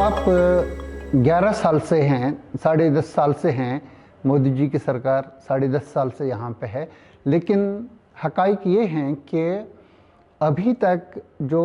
आप 11 साल से हैं, 10.5 साल से हैं, मोदी जी की सरकार 10.5 साल से यहाँ पे है, लेकिन हक़ाइक़ ये हैं कि अभी तक जो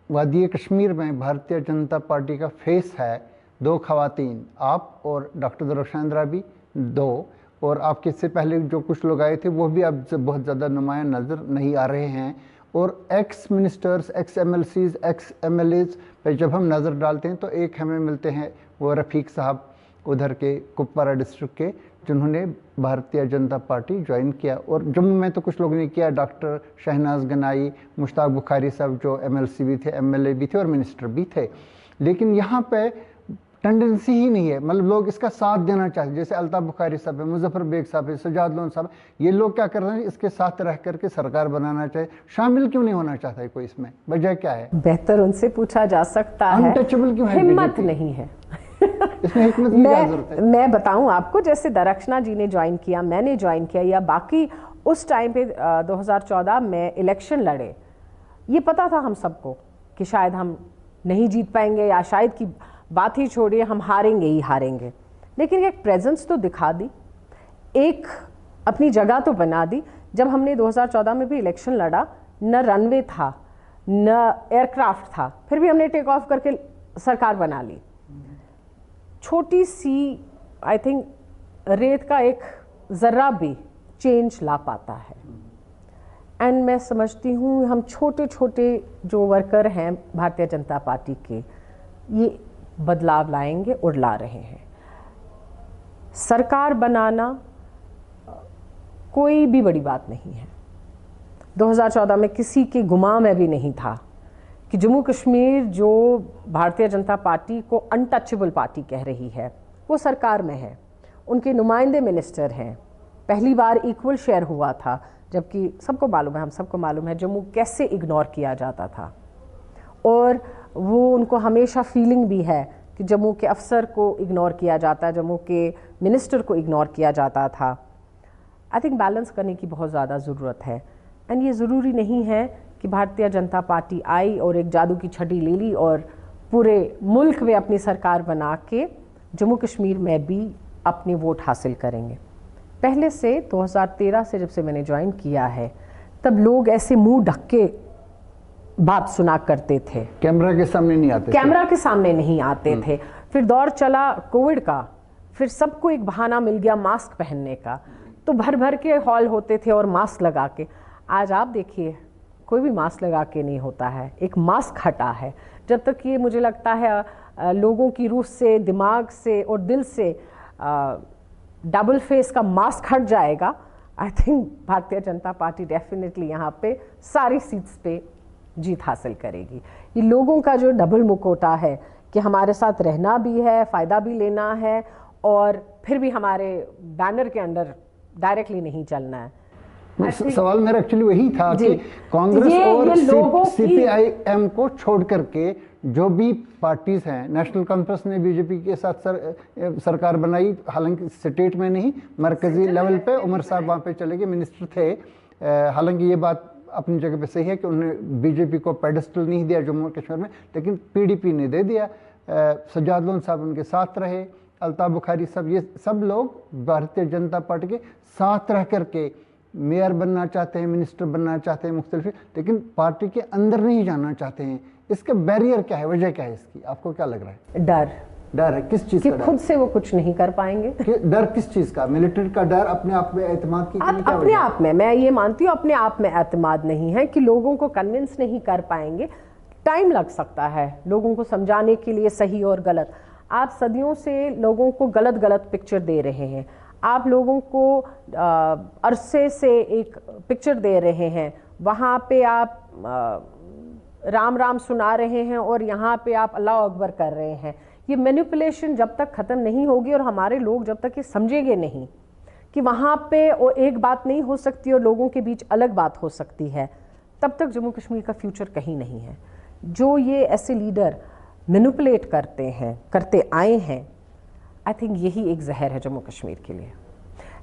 वादी कश्मीर में भारतीय जनता पार्टी का फेस है, 2 ख़वातीन, आप और डॉक्टर दरख्शान राबी, 2, और आपके से पहले जो कुछ लोग आए थे वो भी अब बहुत ज़्यादा नुमायाँ नज़र नहीं आ रहे हैं। और ex ministers, ex MLCs, ex MLAs पे जब हम नज़र डालते हैं तो एक हमें मिलते हैं वो रफ़ीक साहब उधर के कुपवारा डिस्ट्रिक्ट के, जिन्होंने भारतीय जनता पार्टी ज्वाइन किया। और जम्मू में तो कुछ लोगों ने किया, डॉक्टर शहनाज गनाई, मुश्ताक बुखारी साहब जो एमएलसी भी थे, एमएलए भी थे और मिनिस्टर भी थे। लेकिन यहाँ पे टेंडेंसी ही नहीं है, मतलब लोग इसका साथ देना चाहते, जैसे अल्ताफ़ बुखारी साहब है, मुजफ्फर बेग साहब है, सजाद लोन साहब, ये लोग क्या कर रहे हैं, इसके साथ रह करके सरकार बनाना चाहे, शामिल क्यों नहीं होना चाहता है कोई, इसमें वजह क्या है? बेहतर उनसे पूछा जा सकता है, अनटचेबल क्यों है? हिम्मत नहीं है। इसमें हिम्मत की क्या जरूरत है? मैं बताऊं आपको, जैसे दरख्शाना जी ने ज्वाइन किया, मैंने ज्वाइन किया, या बाकी उस टाइम पे 2014 में इलेक्शन लड़े, ये पता था हम सबको कि शायद हम नहीं जीत पाएंगे, या शायद की बात ही छोड़िए, हम हारेंगे ही हारेंगे। लेकिन एक प्रेजेंस तो दिखा दी, एक अपनी जगह तो बना दी। जब हमने 2014 में भी इलेक्शन लड़ा, न रनवे था न एयरक्राफ्ट था, फिर भी हमने टेक ऑफ करके सरकार बना ली। छोटी सी, आई थिंक, रेत का एक ज़र्रा भी चेंज ला पाता है। एंड मैं समझती हूँ हम छोटे छोटे जो वर्कर हैं भारतीय जनता पार्टी के, ये बदलाव लाएंगे और ला रहे हैं। सरकार बनाना कोई भी बड़ी बात नहीं है। 2014 में किसी के गुमान में भी नहीं था कि जम्मू कश्मीर, जो भारतीय जनता पार्टी को अनटचेबल पार्टी कह रही है, वो सरकार में है, उनके नुमाइंदे मिनिस्टर हैं। पहली बार इक्वल शेयर हुआ था, जबकि सबको मालूम है, हम सबको मालूम है जम्मू कैसे इग्नोर किया जाता था। और वो उनको हमेशा फीलिंग भी है कि जम्मू के अफसर को इग्नोर किया जाता है, जम्मू के मिनिस्टर को इग्नोर किया जाता था। आई थिंक बैलेंस करने की बहुत ज़्यादा ज़रूरत है। एंड ये ज़रूरी नहीं है कि भारतीय जनता पार्टी आई और एक जादू की छड़ी ले ली और पूरे मुल्क में अपनी सरकार बना के जम्मू कश्मीर में भी अपने वोट हासिल करेंगे। पहले से 2013 से जब से मैंने ज्वाइन किया है, तब लोग ऐसे मुंह ढक के बात सुना करते थे, कैमरा के सामने नहीं आते, कैमरा के सामने नहीं आते थे। फिर दौर चला कोविड का, फिर सबको एक बहाना मिल गया मास्क पहनने का, तो भर भर के हॉल होते थे और मास्क लगा के। आज आप देखिए, कोई भी मास्क लगा के नहीं होता है, एक मास्क हटा है। जब तक ये, मुझे लगता है, लोगों की रूह से, दिमाग से और दिल से डबल फेस का मास्क हट जाएगा, I think Bharatiya Janata party definitely यहाँ पे सारी सीट्स पे जीत हासिल करेगी। ये लोगों का जो डबल मुखौटा है कि हमारे साथ रहना भी है, फ़ायदा भी लेना है, और फिर भी हमारे बैनर के अंडर डायरेक्टली नहीं चलना है। सवाल मेरा एक्चुअली वही था कि कांग्रेस और सीपीआईएम को छोड़ करके जो भी पार्टीज हैं, नेशनल कॉन्फ्रेंस ने बीजेपी के साथ सरकार बनाई, हालांकि स्टेट में नहीं, मरकजी लेवल पे उमर साहब वहाँ पे चले गए, मिनिस्टर थे। हालांकि ये बात अपनी जगह पे सही है कि उन्होंने बीजेपी को पेडेस्टल नहीं दिया जम्मू कश्मीर में, लेकिन पीडीपी ने दे दिया। सजाद लोन साहब उनके साथ रहे, अल्ताफ़ बुखारी साहब, ये सब लोग भारतीय जनता पार्टी के साथ रह करके मेयर बनना चाहते हैं, मिनिस्टर बनना चाहते हैं मुख्तलिफ, लेकिन पार्टी के अंदर नहीं जाना चाहते हैं। इसका बैरियर क्या है, वजह क्या है इसकी, आपको क्या लग रहा है? डर है, किस चीज़ का डर? खुद से वो कुछ नहीं कर पाएंगे। डर किस चीज़ का? मिलिट्री का डर, अपने आप में एतमाद की कमी? अपने आप में, मैं ये मानती हूँ, अपने आप में एतमाद नहीं है कि लोगों को कन्विंस नहीं कर पाएंगे। टाइम लग सकता है लोगों को समझाने के लिए सही और गलत। आप सदियों से लोगों को गलत गलत पिक्चर दे रहे हैं, आप लोगों को अरसे से एक पिक्चर दे रहे हैं, वहाँ पे आप राम राम सुना रहे हैं और यहाँ पे आप अल्लाह अकबर कर रहे हैं। ये मैनिपुलेशन जब तक ख़त्म नहीं होगी और हमारे लोग जब तक ये समझेंगे नहीं कि वहाँ पे एक बात नहीं हो सकती और लोगों के बीच अलग बात हो सकती है, तब तक जम्मू कश्मीर का फ्यूचर कहीं नहीं है। जो ये ऐसे लीडर मैनिपुलेट करते हैं, करते आए हैं, आई थिंक यही एक जहर है जम्मू कश्मीर के लिए।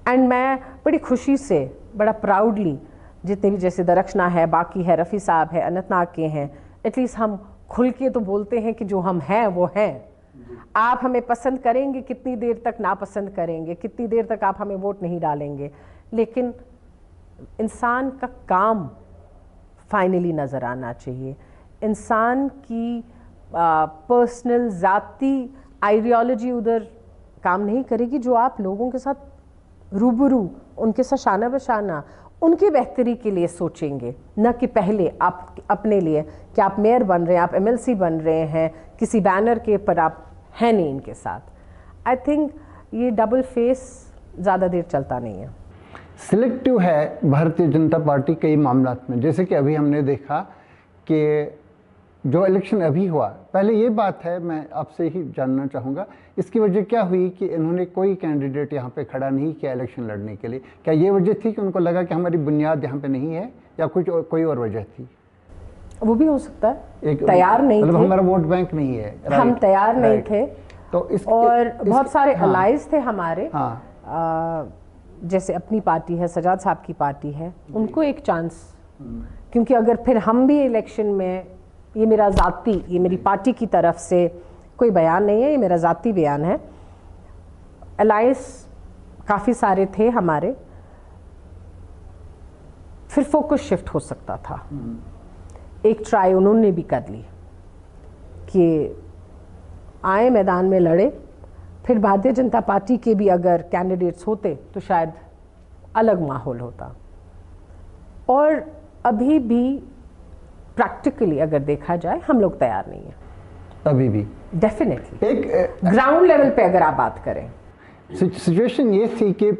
एंड मैं बड़ी खुशी से, बड़ा प्राउडली, जितने भी जैसे दरख्शाना है, बाकी है, रफ़ी साहब है, अनंतनाग के हैं, एटलीस्ट हम खुल के तो बोलते हैं कि जो हम हैं वो हैं, आप हमें पसंद करेंगे, कितनी देर तक नापसंद करेंगे, कितनी देर तक आप हमें वोट नहीं डालेंगे, लेकिन इंसान का काम फाइनली नज़र आना चाहिए। इंसान की पर्सनल ज़ाती आइडियोलॉजी उधर काम नहीं करेगी। जो आप लोगों के साथ रूबरू, उनके साथ शाना बशाना, उनकी बेहतरी के लिए सोचेंगे, न कि पहले आप अपने लिए कि आप मेयर बन रहे हैं, आप एमएलसी बन रहे हैं, किसी बैनर के पर आप हैं नहीं इनके साथ। आई थिंक ये डबल फेस ज़्यादा देर चलता नहीं है। सिलेक्टिव है भारतीय जनता पार्टी कई मामलात में, जैसे कि अभी हमने देखा कि जो इलेक्शन अभी हुआ, पहले ये बात है, मैं आपसे ही जानना चाहूँगा, इसकी वजह क्या हुई कि इन्होंने कोई कैंडिडेट यहाँ पे खड़ा नहीं किया इलेक्शन लड़ने के लिए? क्या ये वजह थी कि उनको लगा कि हमारी बुनियाद यहाँ पे नहीं है, या कुछ कोई और वजह थी? वो भी हो सकता है, तैयार नहीं मतलब थे, हमारा वोट बैंक नहीं है, हम तैयार नहीं थे, तो और बहुत सारे अलाइज थे हमारे। हाँ, जैसे अपनी पार्टी है, सजाद साहब की पार्टी है, उनको एक चांस, क्योंकि अगर फिर हम भी इलेक्शन में, ये मेरा ज़ाती, ये मेरी पार्टी की तरफ से कोई बयान नहीं है, ये मेरा ज़ाती बयान है, अलाइंस काफ़ी सारे थे हमारे, फिर फोकस शिफ्ट हो सकता था। एक ट्राई उन्होंने भी कर ली कि आए मैदान में लड़े, फिर भारतीय जनता पार्टी के भी अगर कैंडिडेट्स होते तो शायद अलग माहौल होता। और अभी भी प्रैक्टिकली अगर देखा जाए हम लोग तैयार नहीं हैं अभी भी, डेफिनेटली। एक ग्राउंड लेवल पे अगर आप बात करें, सिचुएशन ये थी कि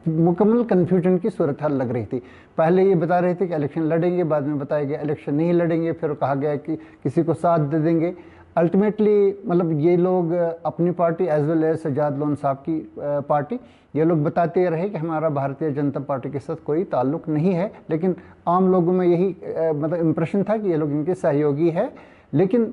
मुकम्मल कन्फ्यूजन की सूरत हाल लग रही थी। पहले ये बता रहे थे कि इलेक्शन लड़ेंगे, बाद में बताया गया इलेक्शन नहीं लड़ेंगे, फिर कहा गया कि किसी को साथ दे देंगे। अल्टीमेटली मतलब ये लोग अपनी party as well as Sajad Lone साहब की पार्टी, ये लोग बताते रहे कि हमारा भारतीय जनता पार्टी के साथ कोई ताल्लुक नहीं है, लेकिन आम लोगों में यही मतलब इम्प्रेशन था कि ये लोग इनके सहयोगी है। लेकिन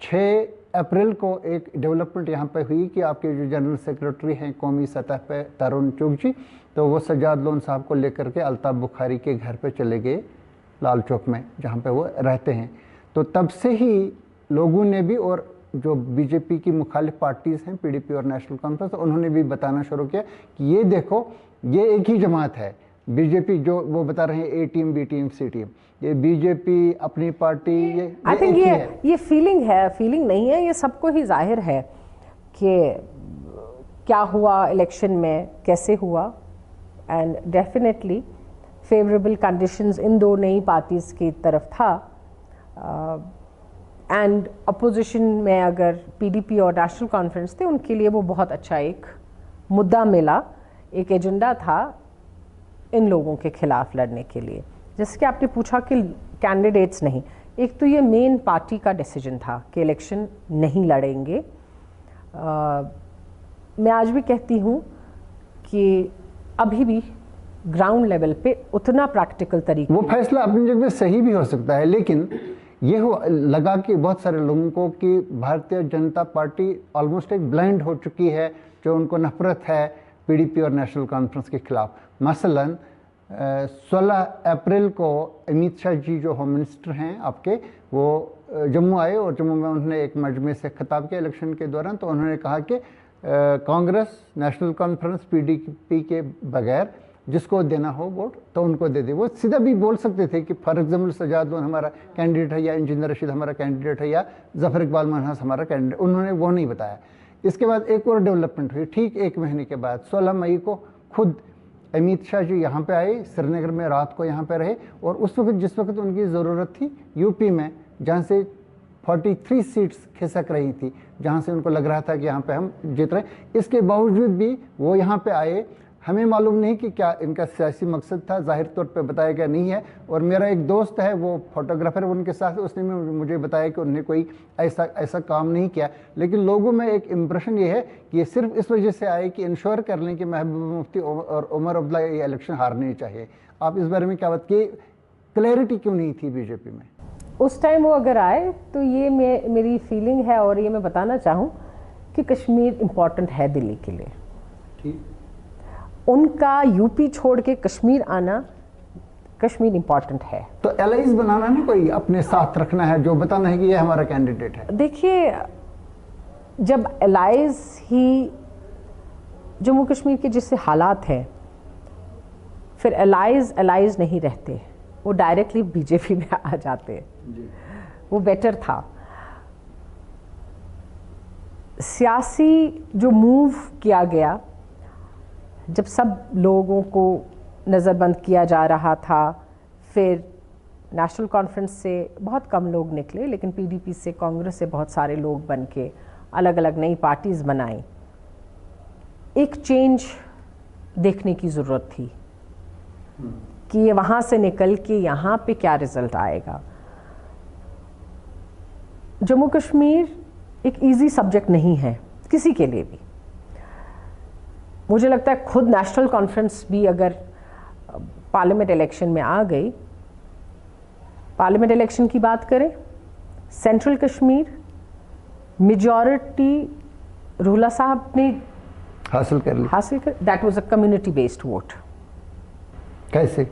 6 अप्रैल को एक डेवलपमेंट यहाँ पे हुई कि आपके जो जनरल सेक्रेटरी हैं कौमी सतह पे तरुण चुग जी, तो वो सजाद लोन साहब को लेकर के अल्ताफ बुखारी के घर पे चले गए, लाल चौक में जहाँ पे वो रहते हैं। तो तब से ही लोगों ने भी, और जो बीजेपी की मुखालिफ पार्टीज़ हैं पीडीपी और नेशनल कॉन्फ्रेंस, उन्होंने भी बताना शुरू किया कि ये देखो ये एक ही जमात है। बीजेपी जो वो बता रहे हैं ए टीम बी टीम सी टीम, ये बीजेपी अपनी पार्टी, ये आई थिंक ये फीलिंग है, फीलिंग नहीं है, ये सबको ही जाहिर है कि क्या हुआ इलेक्शन में, कैसे हुआ, एंड डेफिनेटली फेवरेबल कंडीशंस इन दो नई पार्टीज़ की तरफ था। एंड अपोजिशन में अगर पीडीपी और नेशनल कॉन्फ्रेंस थे, उनके लिए वो बहुत अच्छा एक मुद्दा मिला, एक एजेंडा था इन लोगों के खिलाफ लड़ने के लिए। जैसे कि आपने पूछा कि कैंडिडेट्स नहीं, एक तो ये मेन पार्टी का डिसीजन था कि इलेक्शन नहीं लड़ेंगे। मैं आज भी कहती हूँ कि अभी भी ग्राउंड लेवल पे उतना प्रैक्टिकल तरीके, वो फैसला अपनी जगह सही भी हो सकता है, लेकिन ये लगा कि बहुत सारे लोगों को कि भारतीय जनता पार्टी ऑलमोस्ट एक ब्लाइंड हो चुकी है, जो उनको नफरत है पीडीपी और नेशनल कॉन्फ्रेंस के खिलाफ। मसलन 16 अप्रैल को अमित शाह जी जो होम मिनिस्टर हैं आपके, वो जम्मू आए और जम्मू में उन्होंने एक मजमे से खिताब किया इलेक्शन के दौरान। तो उन्होंने कहा कि कांग्रेस, नेशनल कॉन्फ्रेंस, पीडीपी के बगैर जिसको देना हो वोट तो उनको दे दे। वो सीधा भी बोल सकते थे कि फॉर एग्जाम्पल सजाद लोन हमारा कैंडिडेट है, या इंजीनियर रशीद हमारा कैंडिडेट है, या जफर इकबाल मनहास हमारा कैंडिडेट, उन्होंने वो नहीं बताया। इसके बाद एक और डेवलपमेंट हुई, ठीक 1 महीने के बाद 16 मई को खुद अमित शाह जी यहाँ पे आए, श्रीनगर में रात को यहाँ पे रहे, और उस वक्त जिस वक्त उनकी ज़रूरत थी यूपी में, जहाँ से 43 सीट्स खिसक रही थी, जहाँ से उनको लग रहा था कि यहाँ पे हम जीत रहे, इसके बावजूद भी वो यहाँ पे आए। हमें मालूम नहीं कि क्या इनका सियासी मकसद था, जाहिर तौर पे बताया गया नहीं है। और मेरा एक दोस्त है, वो फोटोग्राफर उनके साथ, उसने मुझे बताया कि उन्होंने कोई ऐसा काम नहीं किया। लेकिन लोगों में एक इम्प्रेशन ये है कि ये सिर्फ इस वजह से आए कि इंश्योर कर लें कि महबूबा मुफ्ती और उमर अब्दुल्ला ये इलेक्शन हारनी चाहिए। आप इस बारे में क्या बात की, क्लैरिटी क्यों नहीं थी बीजेपी में उस टाइम? वो अगर आए तो ये मेरी फीलिंग है, और ये मैं बताना चाहूँ कि कश्मीर इम्पॉर्टेंट है दिल्ली के लिए। ठीक, उनका यूपी छोड़ के कश्मीर आना कश्मीर इम्पॉर्टेंट है। तो एलाइज बनाना ना, कोई अपने साथ रखना है जो बताना है कि ये हमारा कैंडिडेट है। देखिए, जब एलाइज ही जम्मू कश्मीर के जिससे हालात हैं, फिर एलाइज नहीं रहते, वो डायरेक्टली बीजेपी में आ जाते हैं। वो बेटर था। सियासी जो मूव किया गया, जब सब लोगों को नज़रबंद किया जा रहा था, फिर नेशनल कॉन्फ्रेंस से बहुत कम लोग निकले, लेकिन पीडीपी से, कांग्रेस से बहुत सारे लोग बन के अलग अलग नई पार्टीज बनाई। एक चेंज देखने की ज़रूरत थी कि ये वहाँ से निकल के यहाँ पे क्या रिजल्ट आएगा। जम्मू कश्मीर एक इजी सब्जेक्ट नहीं है किसी के लिए भी। मुझे लगता है खुद नेशनल कॉन्फ्रेंस भी अगर पार्लियामेंट इलेक्शन में आ गई, पार्लियामेंट इलेक्शन की बात करें, सेंट्रल कश्मीर मेजॉरिटी रूला साहब ने हासिल कर। That was a community based vote. कैसे?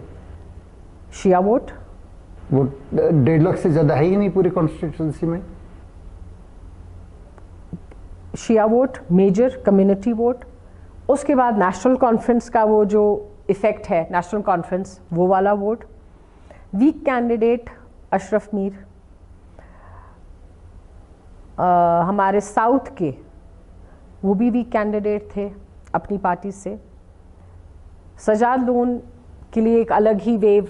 शिया वोट। वो 1.5 लाख से ज्यादा है ही नहीं पूरी कॉन्स्टिट्यूंसी में। शिया वोट, मेजर कम्युनिटी वोट। उसके बाद नेशनल कॉन्फ्रेंस का वो जो इफेक्ट है, नेशनल कॉन्फ्रेंस वो वाला vote. Weak candidate Ashraf Mir, हमारे साउथ के वो भी वीक कैंडिडेट थे अपनी पार्टी से। सजाद लोन के लिए एक अलग ही वेव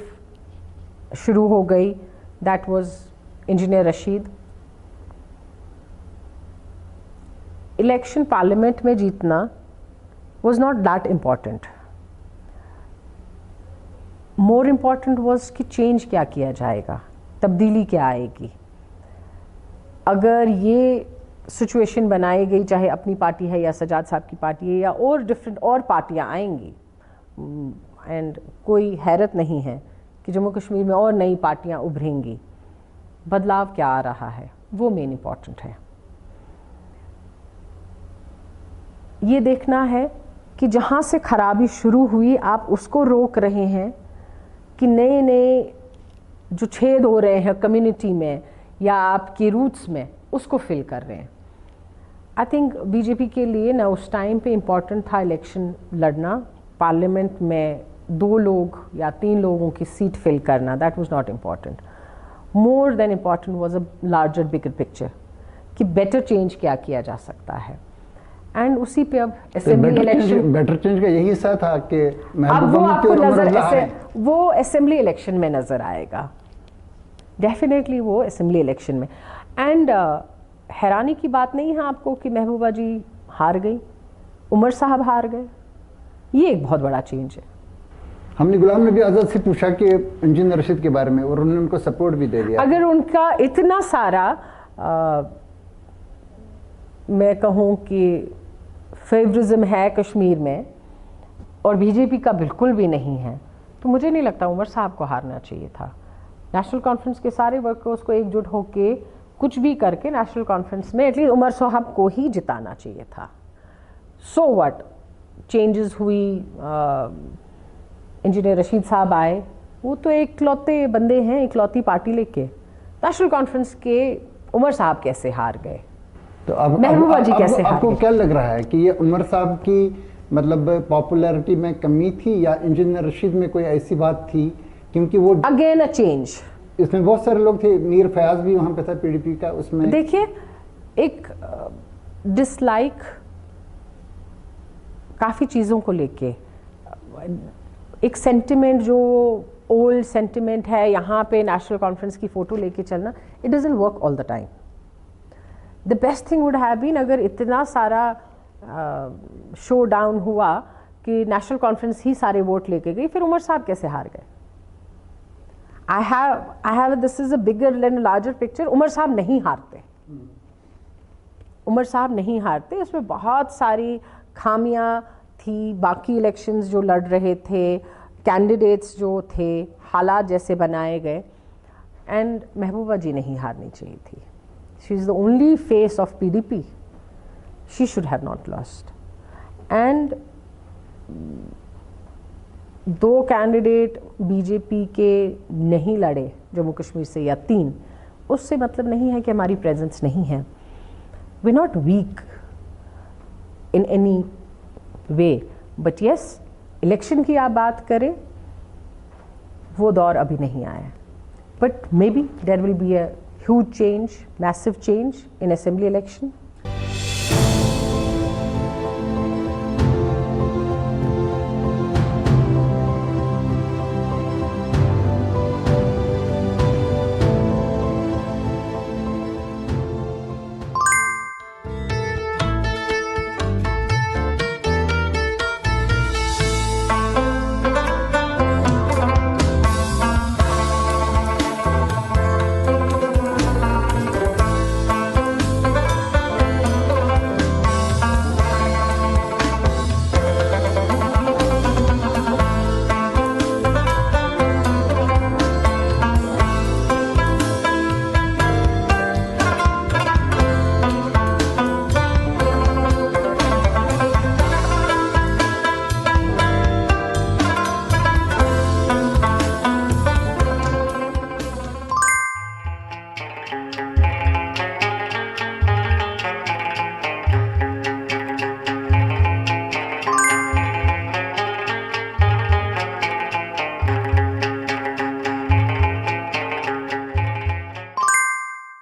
शुरू हो गई, that was engineer Rashid. Election parliament में जीतना was not that important. More important was कि चेंज क्या किया जाएगा, तब्दीली क्या आएगी। अगर ये सिचुएशन बनाई गई, चाहे अपनी पार्टी है या सजाद साहब की पार्टी है या और डिफरेंट और पार्टियां आएंगी, एंड कोई हैरत नहीं है कि जम्मू कश्मीर में और नई पार्टियां उभरेंगी। बदलाव क्या आ रहा है वो मेन इम्पॉर्टेंट है। ये देखना है कि जहाँ से खराबी शुरू हुई आप उसको रोक रहे हैं कि नए नए जो छेद हो रहे हैं कम्युनिटी में या आपकी रूट्स में, उसको फिल कर रहे हैं। आई थिंक बीजेपी के लिए ना उस टाइम पे इम्पॉर्टेंट था इलेक्शन लड़ना, पार्लियामेंट में 2 लोग या 3 लोगों की सीट फिल करना, that was not important. More than important was a larger bigger picture कि बेटर चेंज क्या किया जा सकता है। एंड उसी पे अब असेंबली इलेक्शन, बेटर चेंज का यही हिस्सा था कि अब वो आपको नजर, वो असेंबली इलेक्शन में नजर आएगा डेफिनेटली, वो असेंबली इलेक्शन में। एंड हैरानी की बात नहीं है आपको कि महबूबा जी हार गई, उमर साहब हार गए, ये एक बहुत बड़ा चेंज है। हमने गुलाम नबी आज़ाद से पूछा कि इंजीनियर रशीद के बारे में, और उन्होंने उनको सपोर्ट भी दे दिया। अगर उनका इतना सारा मैं कहूँ कि फेवरिज्म है कश्मीर में और बीजेपी का बिल्कुल भी नहीं है, तो मुझे नहीं लगता उमर साहब को हारना चाहिए था। नेशनल कॉन्फ्रेंस के सारे वर्कर्स को एकजुट होके कुछ भी करके नेशनल कॉन्फ्रेंस में एटलीस्ट उमर साहब को ही जिताना चाहिए था। सो व्हाट, चेंजेस हुई, इंजीनियर रशीद साहब आए, वो तो इकलौते बंदे हैं, इकलौती पार्टी लेके। नेशनल कॉन्फ्रेंस के उमर साहब कैसे हार गए, तो अब महबूबा जी कैसे हार आपको गए? क्या लग रहा है कि ये उमर साहब की मतलब पॉपुलैरिटी में कमी थी या इंजीनियर रशीद में कोई ऐसी बात थी? क्योंकि वो अगेन अ चेंज, इसमें बहुत सारे लोग थे, मीर फयाज भी वहां पे था पीडीपी का। उसमें देखिए एक डिसलाइक काफ़ी चीज़ों को लेके, एक सेंटिमेंट जो ओल्ड सेंटिमेंट है यहाँ पे नेशनल कॉन्फ्रेंस की फ़ोटो लेके चलना, it doesn't work all the time. The best thing would have been अगर इतना सारा शो डाउन हुआ कि नेशनल कॉन्फ्रेंस ही सारे वोट लेके गई, फिर उमर साहब कैसे हार गए? I have this is a bigger and larger picture. Umar साहब नहीं हारते, उमर साहब नहीं हारते, उसमें बहुत सारी खामियां थी। बाकी इलेक्शंस जो लड़ रहे थे, कैंडिडेट्स जो थे, हालात जैसे बनाए गए, एंड महबूबा जी नहीं हारनी चाहिए थी। She is the only face of PDP, she should have not lost. And 2 candidate BJP के नहीं लड़े जम्मू कश्मीर से या 3, उससे मतलब नहीं है कि हमारी प्रेजेंस नहीं है। We not weak in any way, but yes, election की आप बात करें, वो दौर अभी नहीं आया है। But may be there will be a huge change, massive change in assembly election.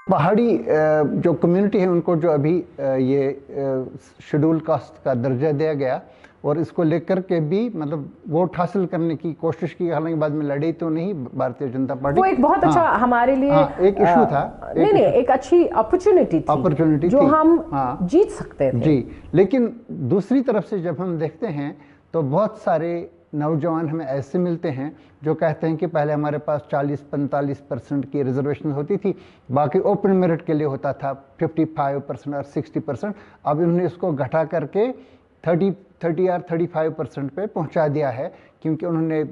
Pahari जो कम्युनिटी है उनको जो अभी ये शेड्यूल कास्ट का दर्जा दिया गया और इसको लेकर के भी मतलब वोट हासिल करने की कोशिश की, हालांकि बाद में लड़ी तो नहीं भारतीय जनता पार्टी। वो एक बहुत अच्छा हमारे लिए एक इशू था, नहीं, एक अच्छी अपॉर्चुनिटी जो हम जीत सकते थे। जी, लेकिन दूसरी तरफ से जब हम देखते हैं तो बहुत सारे नौजवान हमें ऐसे मिलते हैं जो कहते हैं कि पहले हमारे पास 40-45% की रिजर्वेशन होती थी, बाकी ओपन मेरिट के लिए होता था 55% और 60%। अब इन्होंने इसको घटा करके 30 और 35% पे पहुंचा दिया है, क्योंकि उन्होंने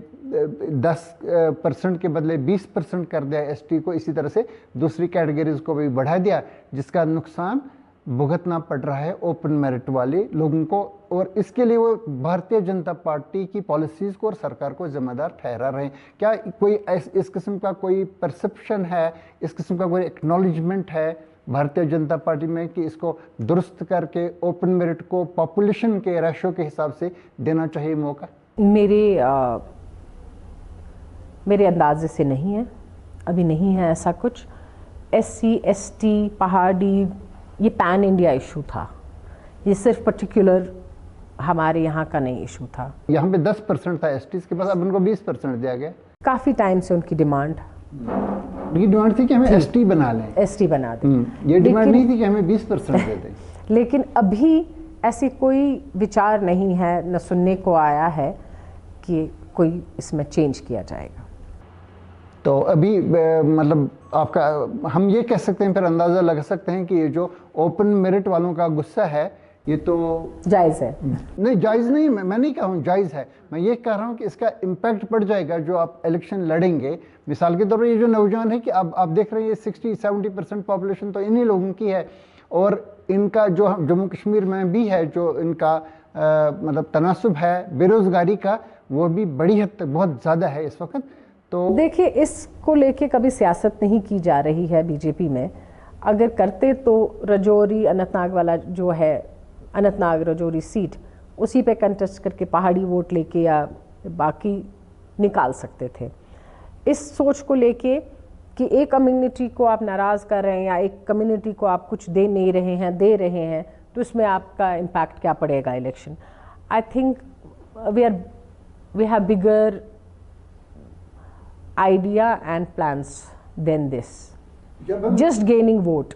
10% के बदले 20% कर दिया एसटी को। इसी तरह से दूसरी कैटेगरीज को भी बढ़ा दिया, जिसका नुकसान भुगतना पड़ रहा है ओपन मेरिट वाले लोगों को, और इसके लिए वो भारतीय जनता पार्टी की पॉलिसीज़ को और सरकार को जिम्मेदार ठहरा रहे हैं। क्या कोई इस किस्म का कोई परसेप्शन है, इस किस्म का कोई एक्नॉलेजमेंट है भारतीय जनता पार्टी में कि इसको दुरुस्त करके ओपन मेरिट को पॉपुलेशन के रेशो के हिसाब से देना चाहिए मौका? मेरे अंदाजे से नहीं है, अभी नहीं है ऐसा कुछ। SC ST पहाड़ी ये पैन इंडिया इशू था, ये सिर्फ पर्टिकुलर हमारे यहाँ का नहीं इशू था। यहाँ पे 10% था एसटीज के पास, अब उनको 20% दिया गया। काफ़ी टाइम से उनकी डिमांड थी कि हमें एसटी बना लें, एसटी बना दें। ये डिमांड नहीं थी कि हमें 20% दे दें। लेकिन अभी ऐसी कोई विचार नहीं है, न सुनने को आया है कि कोई इसमें चेंज किया जाएगा। तो अभी मतलब आपका, हम ये कह सकते हैं, फिर अंदाज़ा लगा सकते हैं कि ये जो ओपन मेरिट वालों का गुस्सा है ये तो जायज़ है। नहीं, जायज़ नहीं, मैं नहीं कह रहा हूँ जायज़ है, मैं ये कह रहा हूँ कि इसका इम्पैक्ट पड़ जाएगा जो आप इलेक्शन लड़ेंगे। मिसाल के तौर पर ये जो नौजवान है कि अब आप देख रहे हैं ये 60-70% पॉपुलेशन तो इन्हीं लोगों की है, और इनका जो जम्मू कश्मीर में भी है जो इनका मतलब तनासुब है बेरोज़गारी का, वो भी बड़ी हद तक बहुत ज़्यादा है इस वक्त। तो देखिए, इसको लेके कभी सियासत नहीं की जा रही है बीजेपी में। अगर करते तो रजौरी अनंतनाग वाला जो है, अनंतनाग रजौरी सीट, उसी पे कंटेस्ट करके पहाड़ी वोट लेके या बाकी निकाल सकते थे। इस सोच को लेके कि एक कम्युनिटी को आप नाराज़ कर रहे हैं या एक कम्युनिटी को आप कुछ दे नहीं रहे हैं, दे रहे हैं, तो इसमें आपका इम्पैक्ट क्या पड़ेगा election. I think we have bigger idea and plans than this, just gaining vote।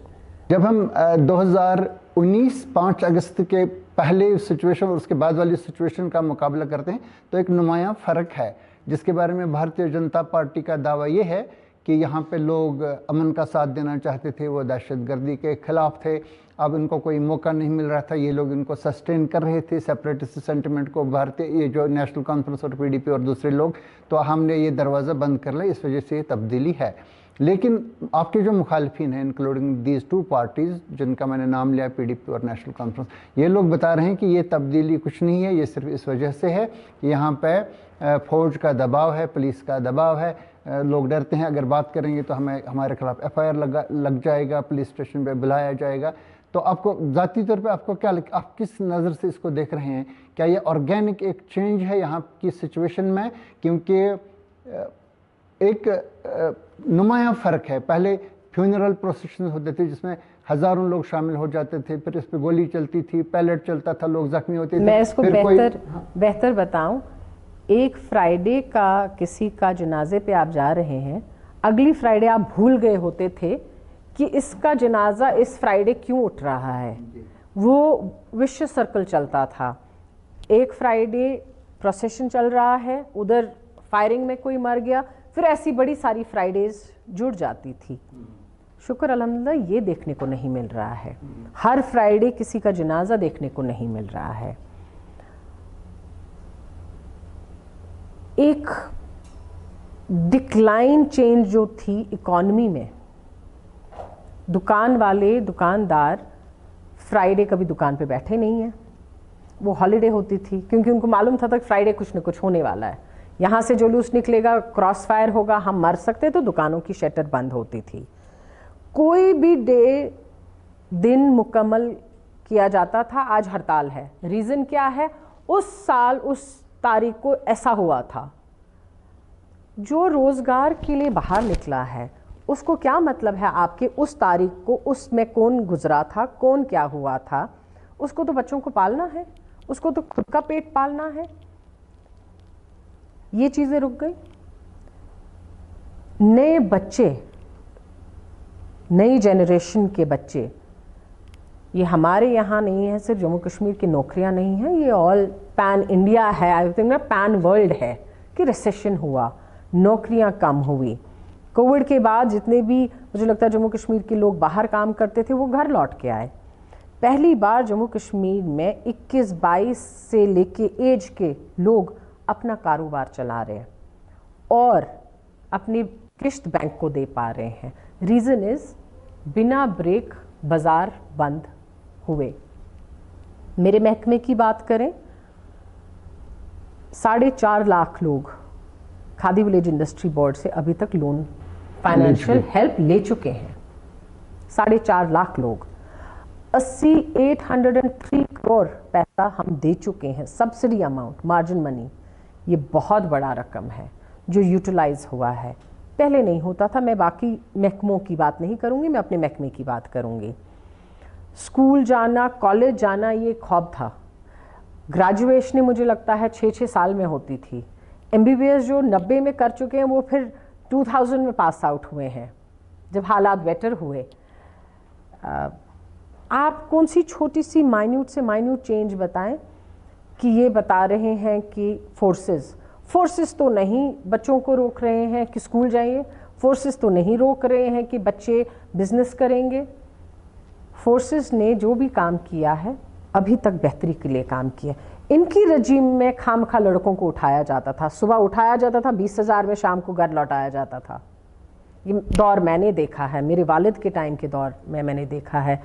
जब हम 2019 5 अगस्त के पहले सिचुएशन और उसके बाद वाली सिचुएशन का मुकाबला करते हैं तो एक नुमायां फ़र्क है, जिसके बारे में भारतीय जनता पार्टी का दावा ये है कि यहाँ पे लोग अमन का साथ देना चाहते थे, वो दहशतगर्दी के खिलाफ थे। अब इनको कोई मौका नहीं मिल रहा था, ये लोग इनको सस्टेन कर रहे थे सेपरेटिस्ट सेंटिमेंट को, भारतीय ये जो नेशनल कॉन्फ्रेंस और PDP और दूसरे लोग, तो हमने ये दरवाज़ा बंद कर लिया, इस वजह से ये तब्दीली है। लेकिन आपके जो मुखालिफिन हैं, इंक्लूडिंग दीज टू पार्टीज़ जिनका मैंने नाम लिया, पीडीपी और नेशनल कॉन्फ्रेंस, ये लोग बता रहे हैं कि ये तब्दीली कुछ नहीं है, ये सिर्फ इस वजह से है कि यहाँ पे फ़ौज का दबाव है, पुलिस का दबाव है, लोग डरते हैं अगर बात करेंगे तो हमें हमारे खिलाफ एफआईआर लग जाएगा, पुलिस स्टेशन पे बुलाया जाएगा। तो आपको ज़ाती तौर पे आपको क्या आप किस नज़र से इसको देख रहे हैं? क्या ये ऑर्गेनिक एक चेंज है यहाँ की सिचुएशन में? क्योंकि एक नुमाया फ़र्क है, पहले फ्यूनरल प्रोसेशन होते थे जिसमें हज़ारों लोग शामिल हो जाते थे, फिर इस पर गोली चलती थी, पैलेट चलता था, लोग जख्मी होते थे। मैं इसको बेहतर बताऊं, एक फ्राइडे का किसी का जनाजे पे आप जा रहे हैं, अगली फ्राइडे आप भूल गए होते थे कि इसका जनाजा इस फ्राइडे क्यों उठ रहा है। वो विश्व सर्कल चलता था, एक फ्राइडे प्रोसेशन चल रहा है, उधर फायरिंग में कोई मर गया, फिर ऐसी बड़ी सारी फ्राइडेज जुड़ जाती थी। शुक्र अल्हम्दुलिल्लाह ये देखने को नहीं मिल रहा है, हर फ्राइडे किसी का जनाजा देखने को नहीं मिल रहा है। एक डिक्लाइन चेंज जो थी इकॉनमी में, दुकान वाले दुकानदार फ्राइडे कभी दुकान पे बैठे नहीं हैं, वो हॉलीडे होती थी क्योंकि उनको मालूम था तक फ्राइडे कुछ न कुछ होने वाला है, यहाँ से जुलूस निकलेगा, क्रॉस फायर होगा, हम मर सकते, तो दुकानों की शटर बंद होती थी। कोई भी दिन मुकम्मल किया जाता था, आज हड़ताल है। रीज़न क्या है? उस साल उस तारीख को ऐसा हुआ था। जो रोज़गार के लिए बाहर निकला है उसको क्या मतलब है आपके उस तारीख को, उसमें कौन गुजरा था, कौन क्या हुआ था? उसको तो बच्चों को पालना है, उसको तो खुद का पेट पालना है। ये चीज़ें रुक गई। नए बच्चे, नई जनरेशन के बच्चे, ये हमारे यहाँ नहीं है, सिर्फ जम्मू कश्मीर की नौकरियाँ नहीं हैं, ये ऑल पैन इंडिया है, आई थिंक ना पैन वर्ल्ड है कि रिसेशन हुआ, नौकरियाँ कम हुई। कोविड के बाद जितने भी मुझे लगता है जम्मू कश्मीर के लोग बाहर काम करते थे वो घर लौट के आए। पहली बार जम्मू कश्मीर में 21-22 से लेके एज के लोग अपना कारोबार चला रहे हैं और अपनी किश्त बैंक को दे पा रहे हैं। रीज़न इज़ बिना ब्रेक बाज़ार बंद हुए। मेरे महकमे की बात करें, 4.5 लाख लोग खादी विलेज इंडस्ट्री बोर्ड से अभी तक लोन फाइनेंशियल हेल्प ले चुके हैं। 4.5 लाख लोग, 803 करोड़ पैसा हम दे चुके हैं, सब्सिडी अमाउंट, मार्जिन मनी। ये बहुत बड़ा रकम है जो यूटिलाइज हुआ है, पहले नहीं होता था। मैं बाकी महकमों की बात नहीं करूँगी, मैं अपने महकमे की बात करूँगी। स्कूल जाना, कॉलेज जाना ये ख्वाब था। ग्रेजुएशन मुझे लगता है 6-6 साल में होती थी। MBBS जो 90 में कर चुके हैं वो फिर 2000 में पास आउट हुए हैं जब हालात बेटर हुए। आप कौन सी छोटी सी माइन्यूट से माइन्यूट चेंज बताएं कि ये बता रहे हैं कि फोर्सेस तो नहीं बच्चों को रोक रहे हैं कि स्कूल जाइए, फोर्सेस तो नहीं रोक रहे हैं कि बच्चे बिजनेस करेंगे। फोर्सेस ने जो भी काम किया है अभी तक बेहतरी के लिए काम किया। इनकी रजीम में खामखा लड़कों को उठाया जाता था, सुबह उठाया जाता था 20,000 में, शाम को घर लौटाया जाता था। ये दौर मैंने देखा है, मेरे वालिद के टाइम के दौर में मैंने देखा है।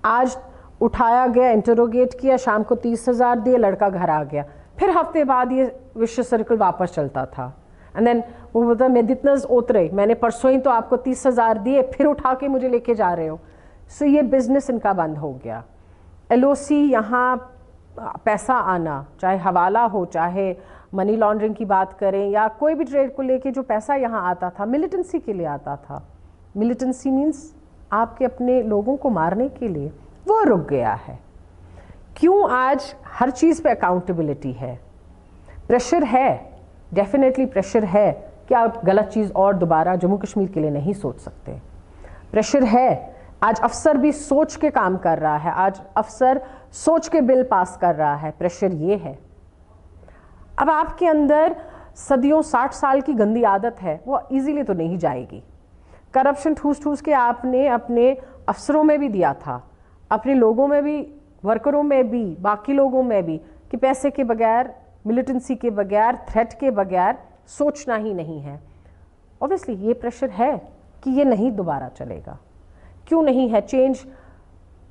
आज उठाया गया, इंटरोगेट किया, शाम को 30,000 दिए, लड़का घर आ गया, फिर हफ्ते बाद ये विश्व सर्कल वापस चलता था। एंड देन वो बोलता मैं जितना उतरे, मैंने परसों ही तो आपको 30,000 दिए, फिर उठा के मुझे लेके जा रहे हो। सो ये बिजनेस इनका बंद हो गया। LOC यहाँ पैसा आना, चाहे हवाला हो, चाहे मनी लॉन्ड्रिंग की बात करें या कोई भी ट्रेड को लेके जो पैसा यहाँ आता था मिलिटेंसी के लिए आता था। मिलिटेंसी मीन्स आपके अपने लोगों को मारने के लिए, वो रुक गया है। क्यों? आज हर चीज़ पे अकाउंटेबिलिटी है, प्रेशर है, डेफिनेटली प्रेशर है कि आप गलत चीज़ और दोबारा जम्मू कश्मीर के लिए नहीं सोच सकते। प्रेशर है, आज अफसर भी सोच के काम कर रहा है, आज अफसर सोच के बिल पास कर रहा है। प्रेशर ये है। अब आपके अंदर सदियों 60 साल की गंदी आदत है, वो इजीली तो नहीं जाएगी। करप्शन ठूस ठूस के आपने अपने अफसरों में भी दिया था, अपने लोगों में भी, वर्करों में भी, बाकी लोगों में भी, कि पैसे के बगैर, मिलिटेंसी के बगैर, थ्रेट के बगैर सोचना ही नहीं है। ऑब्वियसली ये प्रेशर है कि ये नहीं दोबारा चलेगा? क्यों नहीं है चेंज?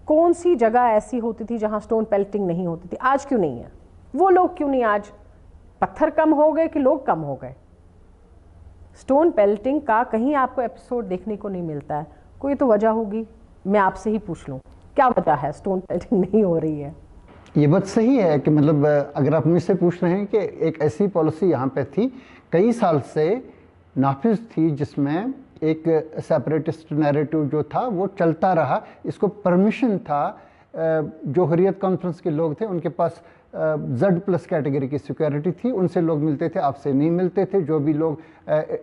कौन सी जगह ऐसी होती थी जहां स्टोन पेल्टिंग नहीं होती थी, आज क्यों नहीं है? वो लोग क्यों नहीं? आज पत्थर कम हो गए कि लोग कम हो गए? स्टोन पेल्टिंग का कहीं आपको एपिसोड देखने को नहीं मिलता है। कोई तो वजह होगी, मैं आपसे ही पूछ लूं, क्या वजह है स्टोन पेल्टिंग नहीं हो रही है? ये बात सही है कि मतलब अगर आप मुझसे पूछ रहे हैं कि एक ऐसी पॉलिसी यहाँ पे थी, कई साल से नाफिज थी, जिसमें एक सेपरेटिस्ट नैरेटिव जो था वो चलता रहा। इसको परमिशन था, जो हुर्रियत कॉन्फ्रेंस के लोग थे उनके पास Z+ कैटेगरी की सिक्योरिटी थी, उनसे लोग मिलते थे, आपसे नहीं मिलते थे। जो भी लोग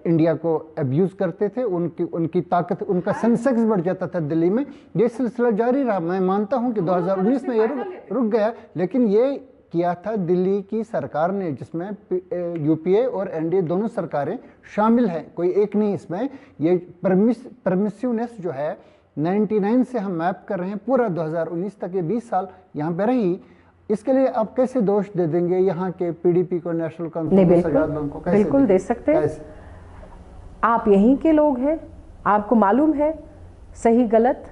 इंडिया को अब्यूज़ करते थे उनकी ताकत, उनका सेंसेक्स बढ़ जाता था दिल्ली में। ये सिलसिला जारी रहा। मैं मानता हूँ कि 2019 में ये रुक गया, लेकिन ये किया था दिल्ली की सरकार ने, जिसमें UPA और NDA दोनों सरकारें शामिल हैं, कोई एक नहीं इसमें। ये परमिसिवनेस जो है 99 से हम मैप कर रहे हैं, पूरा 2019 तक ये 20 साल यहाँ पे रही। इसके लिए आप कैसे दोष दे देंगे यहाँ के PDP को, नेशनल कॉन्फ्रेंस को? बिल्कुल दे सकते हैं। आप यहीं के लोग हैं, आपको मालूम है सही गलत,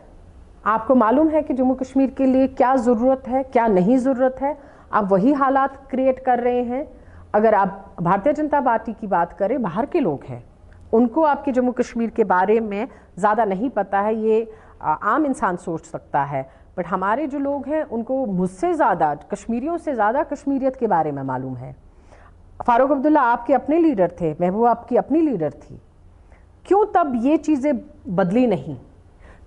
आपको मालूम है कि जम्मू कश्मीर के लिए क्या ज़रूरत है, क्या नहीं ज़रूरत है। आप वही हालात क्रिएट कर रहे हैं। अगर आप भारतीय जनता पार्टी की बात करें, बाहर के लोग हैं, उनको आपके जम्मू कश्मीर के बारे में ज़्यादा नहीं पता है, ये आम इंसान सोच सकता है। बट हमारे जो लोग हैं उनको मुझसे ज़्यादा, कश्मीरियों से ज़्यादा कश्मीरियत के बारे में मालूम है। फारूक अब्दुल्ला आपके अपने लीडर थे, महबूबा आपकी अपनी लीडर थी। क्यों तब ये चीज़ें बदली नहीं?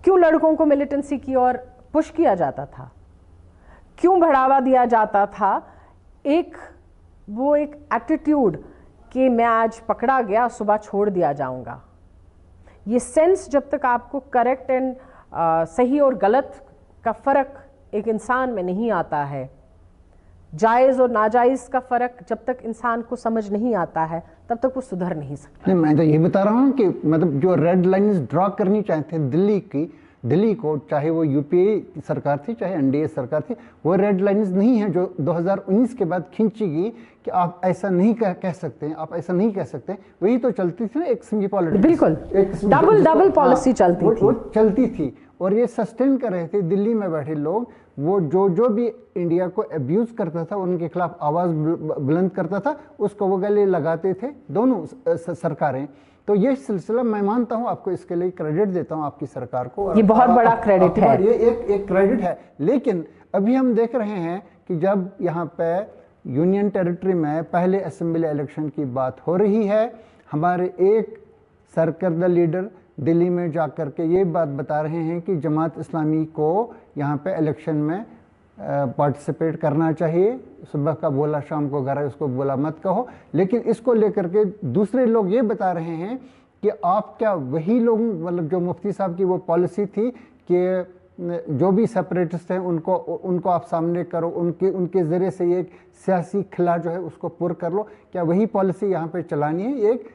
क्यों लड़कों को मिलिटेंसी की ओर पुश किया जाता था? क्यों बढ़ावा दिया जाता था? एक एटीट्यूड कि मैं आज पकड़ा गया, सुबह छोड़ दिया जाऊंगा। ये सेंस जब तक आपको करेक्ट एंड सही और गलत का फ़र्क एक इंसान में नहीं आता है, जायज़ और नाजायज़ का फ़र्क जब तक इंसान को समझ नहीं आता है, तब तक वो सुधर नहीं सकता। नहीं, मैं तो ये बता रहा हूँ कि मतलब जो रेड लाइन्स ड्रॉ करनी चाहते हैं दिल्ली को, चाहे वो UPA सरकार थी चाहे NDA सरकार थी, वो रेड लाइन्स नहीं है जो 2019 के बाद खींची गई कि आप ऐसा नहीं कह सकते हैं, आप ऐसा नहीं कह सकते। वही तो चलती थी ना, एक किस्म की पॉलिटिक्स, बिल्कुल डबल पॉलिसी चलती थी। वो चलती थी और ये सस्टेन कर रहे थे दिल्ली में बैठे लोग। वो जो भी इंडिया को अब्यूज़ करता था, उनके खिलाफ आवाज़ बुलंद करता था, उसको वो गले लगाते थे दोनों सरकारें। तो ये सिलसिला मैं मानता हूँ, आपको इसके लिए क्रेडिट देता हूँ, आपकी सरकार को। ये बहुत बड़ा क्रेडिट है, ये एक क्रेडिट है। लेकिन अभी हम देख रहे हैं कि जब यहाँ पे यूनियन टेरिटरी में पहले असेंबली इलेक्शन की बात हो रही है, हमारे एक सरकर्दा लीडर दिल्ली में जाकर के ये बात बता रहे हैं कि जमात इस्लामी को यहाँ पे इलेक्शन में पार्टिसिपेट करना चाहिए। सुबह का बोला शाम को घर है, उसको बोला मत कहो। लेकिन इसको लेकर के दूसरे लोग ये बता रहे हैं कि आप क्या वही लोग, मतलब जो मुफ्ती साहब की वो पॉलिसी थी कि जो भी सेपरेटिस्ट हैं उनको आप सामने करो, उनके ज़रिए से एक सियासी खिला जो है उसको पुर कर लो, क्या वही पॉलिसी यहाँ पे चलानी है? एक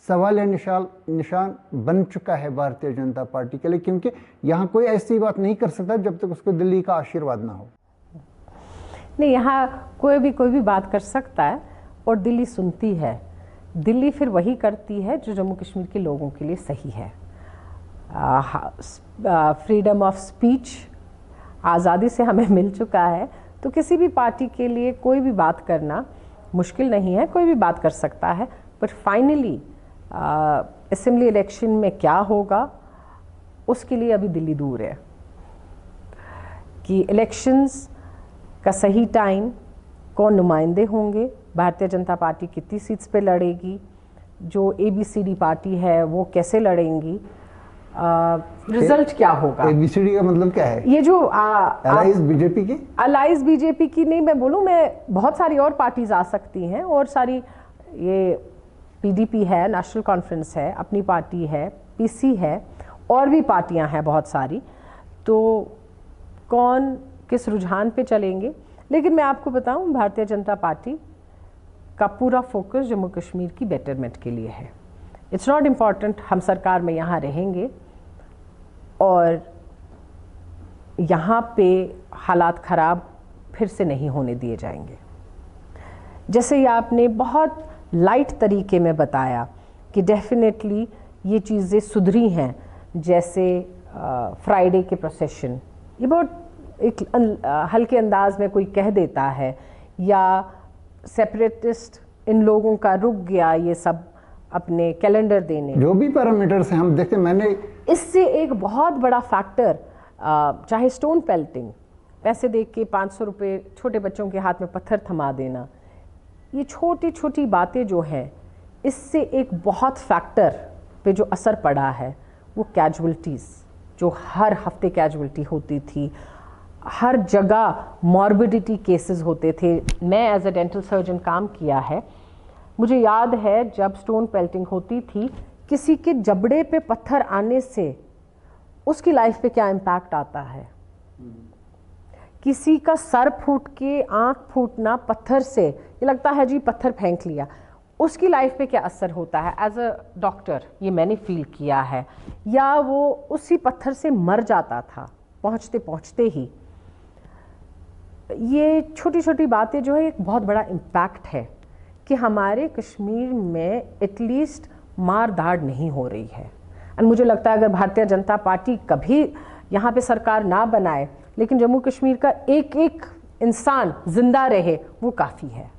सवाल या निशान बन चुका है भारतीय जनता पार्टी के लिए, क्योंकि यहाँ कोई ऐसी बात नहीं कर सकता जब तक उसको दिल्ली का आशीर्वाद ना हो। नहीं, यहाँ कोई भी बात कर सकता है और दिल्ली सुनती है। दिल्ली फिर वही करती है जो जम्मू कश्मीर के लोगों के लिए सही है। फ्रीडम ऑफ स्पीच आज़ादी से हमें मिल चुका है, तो किसी भी पार्टी के लिए कोई भी बात करना मुश्किल नहीं है, कोई भी बात कर सकता है। बट फाइनली असेंबली इलेक्शन में क्या होगा उसके लिए अभी दिल्ली दूर है कि इलेक्शंस का सही टाइम, कौन नुमाइंदे होंगे, भारतीय जनता पार्टी कितनी सीट्स पे लड़ेगी, जो ABCD पार्टी है वो कैसे लड़ेंगी, रिजल्ट क्या होगा। ABCD का मतलब क्या है? ये जो अलाइज बीजेपी की, अलाइज बीजेपी की नहीं मैं बोलूँ, मैं बहुत सारी और पार्टीज आ सकती हैं, और सारी ये PDP है, नेशनल कॉन्फ्रेंस है, अपनी पार्टी है, PC है, और भी पार्टियां हैं बहुत सारी। तो कौन किस रुझान पे चलेंगे। लेकिन मैं आपको बताऊं, भारतीय जनता पार्टी का पूरा फोकस जम्मू कश्मीर की बेटरमेंट के लिए है। इट्स नॉट इम्पॉर्टेंट हम सरकार में यहाँ रहेंगे और यहाँ पे हालात ख़राब फिर से नहीं होने दिए जाएंगे। जैसे ही आपने बहुत लाइट तरीके में बताया कि डेफिनेटली ये चीज़ें सुधरी हैं, जैसे फ्राइडे के प्रोसेशन, ये बहुत एक हल्के अंदाज में कोई कह देता है, या सेपरेटिस्ट इन लोगों का रुक गया ये सब अपने कैलेंडर देने, जो भी पैरामीटर्स हैं हम देखते, मैंने इससे एक बहुत बड़ा फैक्टर, चाहे स्टोन पेल्टिंग, पैसे दे के 500 रुपये छोटे बच्चों के हाथ में पत्थर थमा देना, ये छोटी छोटी बातें जो हैं, इससे एक बहुत फैक्टर पे जो असर पड़ा है वो कैजुअल्टीज़, जो हर हफ्ते कैजुअल्टी होती थी, हर जगह मॉर्बिडिटी केसेस होते थे। मैं एज अ डेंटल सर्जन काम किया है, मुझे याद है जब स्टोन पेल्टिंग होती थी, किसी के जबड़े पे पत्थर आने से उसकी लाइफ पे क्या इम्पैक्ट आता है, किसी का सर फूट के, आँख फूटना पत्थर से, ये लगता है जी पत्थर फेंक लिया, उसकी लाइफ पे क्या असर होता है। एज अ डॉक्टर ये मैंने फील किया है, या वो उसी पत्थर से मर जाता था पहुँचते पहुँचते ही। ये छोटी छोटी बातें जो है एक बहुत बड़ा इम्पैक्ट है कि हमारे कश्मीर में एटलीस्ट मार धाड़ नहीं हो रही है। एंड मुझे लगता है अगर भारतीय जनता पार्टी कभी यहाँ पे सरकार ना बनाए, लेकिन जम्मू कश्मीर का एक एक इंसान जिंदा रहे, वो काफ़ी है।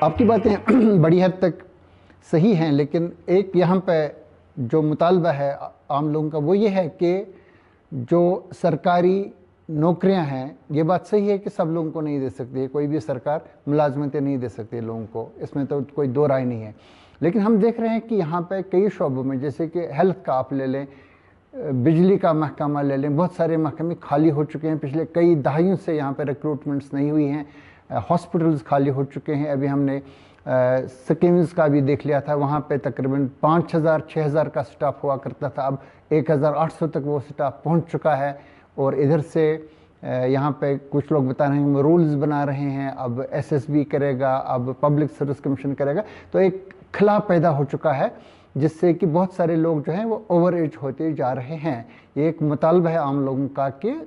आपकी बातें बड़ी हद तक सही हैं, लेकिन एक यहाँ पे जो मुतालबा है आम लोगों का वो ये है कि जो सरकारी नौकरियां हैं, ये बात सही है कि सब लोगों को नहीं दे सकती है, कोई भी सरकार मुलाजमतें नहीं दे सकती है लोगों को, इसमें तो कोई दो राय नहीं है। लेकिन हम देख रहे हैं कि यहाँ पे कई शोबों में, जैसे कि हेल्थ का आप ले लें, बिजली का महकमा ले लें, बहुत सारे महकमे खाली हो चुके हैं, पिछले कई दहाइयों से यहाँ पे रिक्रूटमेंट्स नहीं हुई हैं, हॉस्पिटल्स खाली हो चुके हैं। अभी हमने स्कीम्स का भी देख लिया था, वहाँ पे तकरीबन 5,000-6,000 का स्टाफ हुआ करता था, अब 1,800 तक वो स्टाफ पहुँच चुका है। और इधर से यहाँ पे कुछ लोग बता रहे हैं वो रूल्स बना रहे हैं, अब एसएसबी करेगा, अब पब्लिक सर्विस कमीशन करेगा, तो एक खला पैदा हो चुका है जिससे कि बहुत सारे लोग जो हैं वो ओवर एज होते जा रहे हैं। ये एक मुतालबा है आम लोगों का कि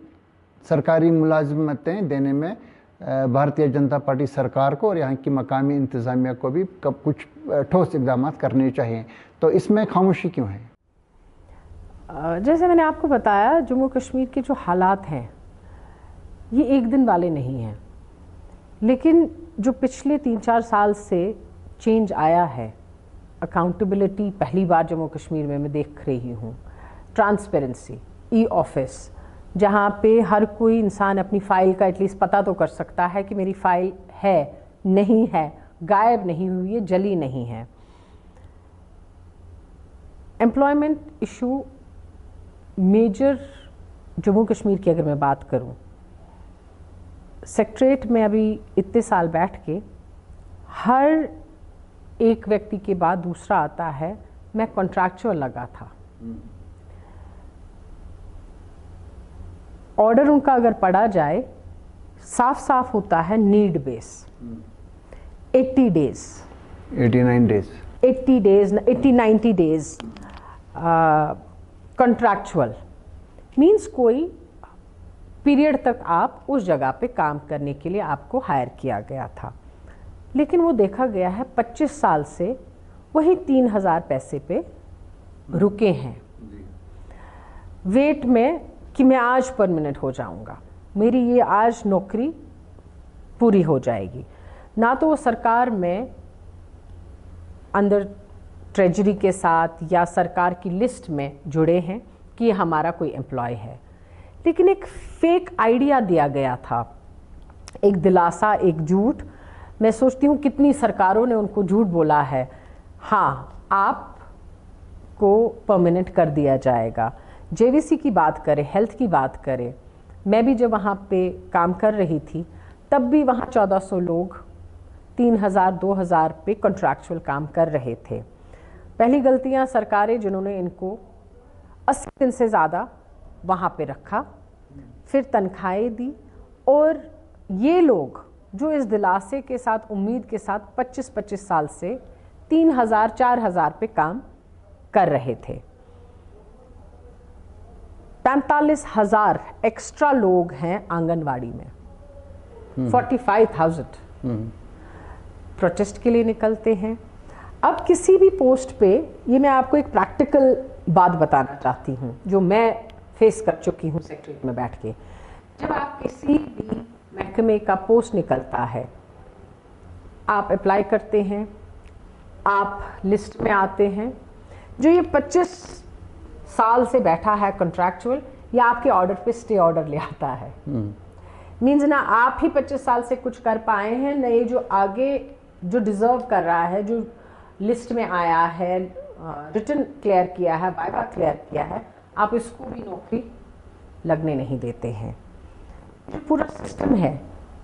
सरकारी मुलाजमतें देने में भारतीय जनता पार्टी सरकार को और यहाँ की मकामी इंतज़ामिया को भी कब कुछ ठोस इक़दाम करने चाहिए। तो इसमें खामोशी क्यों है? जैसे मैंने आपको बताया, जम्मू कश्मीर के जो हालात हैं ये एक दिन वाले नहीं हैं, लेकिन जो पिछले 3-4 साल से चेंज आया है, अकाउंटेबिलिटी पहली बार जम्मू कश्मीर में मैं देख रही हूँ, ट्रांसपेरेंसी, ई ऑफिस, जहाँ पे हर कोई इंसान अपनी फ़ाइल का एटलीस्ट पता तो कर सकता है कि मेरी फ़ाइल है, नहीं है, गायब नहीं हुई है, जली नहीं है। Employment issue major Jammu Kashmir की अगर मैं बात करूं, सेक्रेटरीट में अभी इतने साल बैठ के हर एक व्यक्ति के बाद दूसरा आता है, मैं कॉन्ट्रैक्चुअल लगा था। ऑर्डर उनका अगर पढ़ा जाए साफ साफ होता है need base, 80 days, 89 days, 80 days, 80-90 days contractual means कोई पीरियड तक आप उस जगह पे काम करने के लिए आपको हायर किया गया था। लेकिन वो देखा गया है 25 साल से वही 3,000 पैसे पे रुके हैं, वेट में कि मैं आज परमानेंट हो जाऊंगा, मेरी ये आज नौकरी पूरी हो जाएगी। ना तो वो सरकार में अंदर ट्रेजरी के साथ या सरकार की लिस्ट में जुड़े हैं कि हमारा कोई एम्प्लॉय है, लेकिन एक फेक आइडिया दिया गया था, एक दिलासा, एक झूठ, मैं सोचती हूँ कितनी सरकारों ने उनको झूठ बोला है, हाँ आपको परमानेंट कर दिया जाएगा। जेवीसी की बात करें, हेल्थ की बात करें, मैं भी जब वहाँ पे काम कर रही थी तब भी वहाँ 1400 लोग 3000 2000 पे कॉन्ट्रैक्चुअल काम कर रहे थे। पहली गलतियाँ सरकारें जिन्होंने इनको 80 दिन से ज़्यादा वहाँ पे रखा, फिर तनख्वाहें दी, और ये लोग जो इस दिलासे के साथ, उम्मीद के साथ 25-25 साल से 3000 4000 पे काम कर रहे थे। 45,000 एक्स्ट्रा लोग हैं आंगनवाड़ी में, 45,000 प्रोटेस्ट के लिए निकलते हैं। अब किसी भी पोस्ट पे, ये मैं आपको एक प्रैक्टिकल बात बताना चाहती हूँ जो मैं फेस कर चुकी हूँ सेक्रेटरीट में बैठ के। जब आप किसी भी महकमे का पोस्ट निकलता है, आप अप्लाई करते हैं, आप लिस्ट में आते हैं, जो ये 25 साल से बैठा है कॉन्ट्रैक्चुअल, या आपके ऑर्डर पे स्टे ऑर्डर ले आता है। मीन्स ना आप ही 25 साल से कुछ कर पाए हैं, न ये जो आगे जो डिजर्व कर रहा है, जो लिस्ट में आया है, रिटन क्लियर किया है, वाइवा क्लियर किया है, आप इसको भी नौकरी लगने नहीं देते हैं। जो पूरा सिस्टम है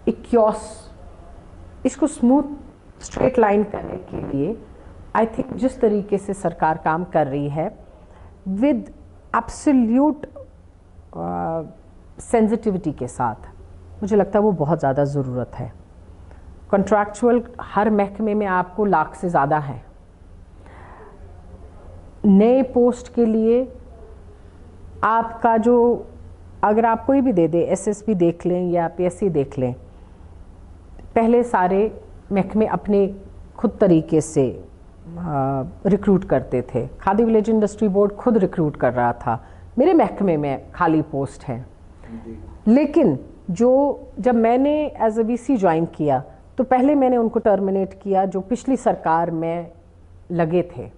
इक्योस, इसको स्मूथ स्ट्रेट लाइन करने के लिए आई थिंक जिस तरीके से सरकार काम कर रही है विद एब्सोल्यूट सेंसिटिविटी के साथ, मुझे लगता है वो बहुत ज़्यादा ज़रूरत है। कॉन्ट्रैक्चुअल हर महकमे में आपको लाख से ज़्यादा है। नए पोस्ट के लिए आपका जो, अगर आप कोई भी दे दे, एसएसपी देख लें या पीएससी देख लें, पहले सारे महकमे अपने खुद तरीके से रिक्रूट करते थे। खादी विलेज इंडस्ट्री बोर्ड खुद रिक्रूट कर रहा था, मेरे महकमे में खाली पोस्ट है। लेकिन जब मैंने एज अ वीसी ज्वाइन किया तो पहले मैंने उनको टर्मिनेट किया जो पिछली सरकार में लगे थे।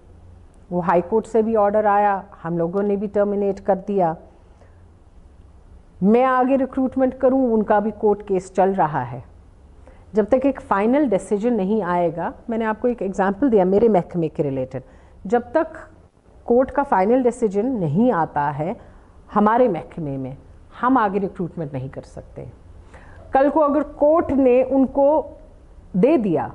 वो हाई कोर्ट से भी ऑर्डर आया, हम लोगों ने भी टर्मिनेट कर दिया। मैं आगे रिक्रूटमेंट करूं, उनका भी कोर्ट केस चल रहा है। जब तक एक फाइनल डिसीजन नहीं आएगा, मैंने आपको एक एग्जांपल दिया मेरे महकमे के रिलेटेड, जब तक कोर्ट का फाइनल डिसीजन नहीं आता है हमारे महकमे में, हम आगे रिक्रूटमेंट नहीं कर सकते। कल को अगर कोर्ट ने उनको दे दिया,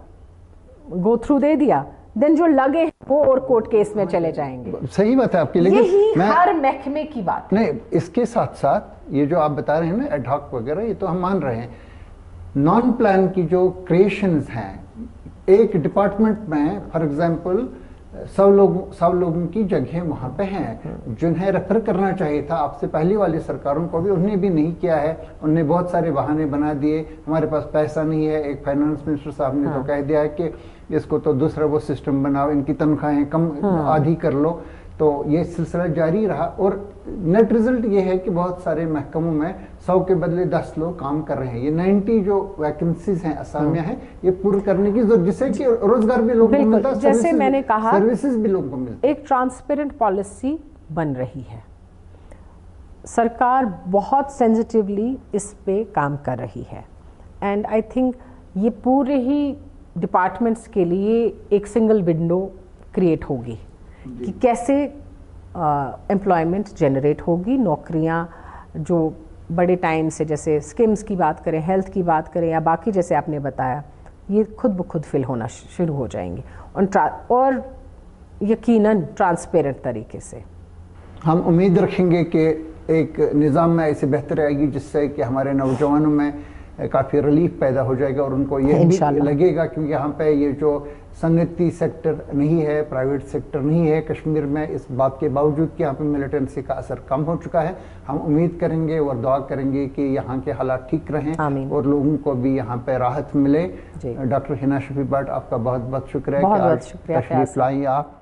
गो थ्रू दे दिया, देन जो लगे वो और कोर्ट केस में चले जाएंगे। सही बात है आपकी, लेकिन यही हर महकमे की बात नहीं। इसके साथ साथ ये जो आप बता रहे हैं ना एडहॉक वगैरह, ये तो हम मान रहे हैं। नॉन प्लान की जो क्रिएशंस हैं एक डिपार्टमेंट में, फॉर एग्जांपल सब लोगों की जगह वहाँ पे हैं जिन्हें रेफर करना चाहिए था आपसे पहली वाली सरकारों को भी, उन्हें भी नहीं किया है। उन्हें बहुत सारे बहाने बना दिए, हमारे पास पैसा नहीं है। एक फाइनेंस मिनिस्टर साहब ने तो कह दिया है कि इसको तो दूसरा वो सिस्टम बनाओ, इनकी तनख्वाहें कम आधी कर लो। तो ये सिलसिला जारी रहा और नेट रिजल्ट ये है कि बहुत सारे महकमों में 100 के बदले 10 लोग काम कर रहे हैं। ये 90 जो वैकेंसीज हैं, असामियां हैं, ये पूरी करने की जरूरत, जिससे कि रोजगार भी लोगों को मिलता है, जैसे मैंने कहा सर्विसेज भी लोगों को मिलती है। एक ट्रांसपेरेंट पॉलिसी बन रही है, सरकार बहुत सेंसिटिवली इस पे काम कर रही है। एंड आई थिंक ये पूरे ही डिपार्टमेंट्स के लिए एक सिंगल विंडो क्रिएट होगी कि कैसे एम्प्लॉयमेंट जनरेट होगी, नौकरियां जो बड़े टाइम से, जैसे स्कीम्स की बात करें, हेल्थ की बात करें या बाकी जैसे आपने बताया, ये खुद ब खुद फिल होना शुरू हो जाएंगी और यकीनन ट्रांसपेरेंट तरीके से। हम उम्मीद रखेंगे कि एक निज़ाम में ऐसे बेहतर आएगी जिससे कि हमारे नौजवानों में काफ़ी रिलीफ पैदा हो जाएगा और उनको ये भी लगेगा, क्योंकि यहाँ पे ये जो सनती सेक्टर नहीं है, प्राइवेट सेक्टर नहीं है कश्मीर में, इस बात के बावजूद कि यहाँ पे मिलिटेंसी का असर कम हो चुका है। हम उम्मीद करेंगे और दुआ करेंगे कि यहाँ के हालात ठीक रहें और लोगों को भी यहाँ पे राहत मिले। डॉक्टर हिना शफी भट्ट, आपका बहुत बहुत शुक्रिया कि आज तशरीफ लाई आप।